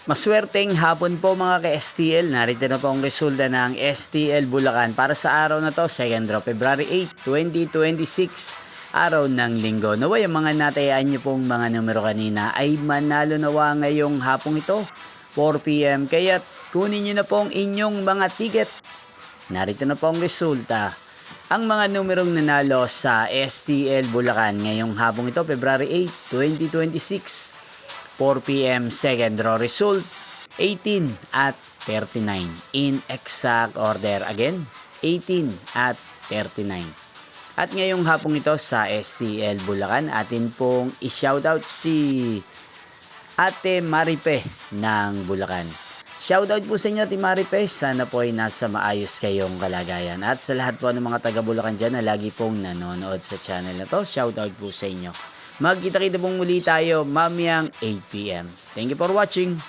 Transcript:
Maswerteng hapon po mga ka-STL. Narito na po ang resulta ng STL Bulacan para sa araw na to, 2nd of February 8, 2026, araw ng linggo. Naway ang mga natayaan nyo pong mga numero kanina ay manalo nawa ngayong hapong ito, 4 p.m. Kaya kunin nyo na po ang inyong mga ticket. Narito na po ang resulta. Ang mga numerong nanalo sa STL Bulacan ngayong hapong ito, February 8, 2026. 4 p.m. second draw result 18 at 39 in exact order. Again, 18 at 39. At ngayong hapong ito sa STL Bulacan, atin pong i-shoutout si Ate Maripe ng Bulacan. Shoutout po sa inyo, Ate Maripe. Sana po ay nasa maayos kayong kalagayan. At sa lahat po ng mga taga Bulacan dyan na lagi pong nanonood sa channel na to, shoutout po sa inyo. Magkita-kita pong muli tayo mamayang 8 p.m. Thank you for watching.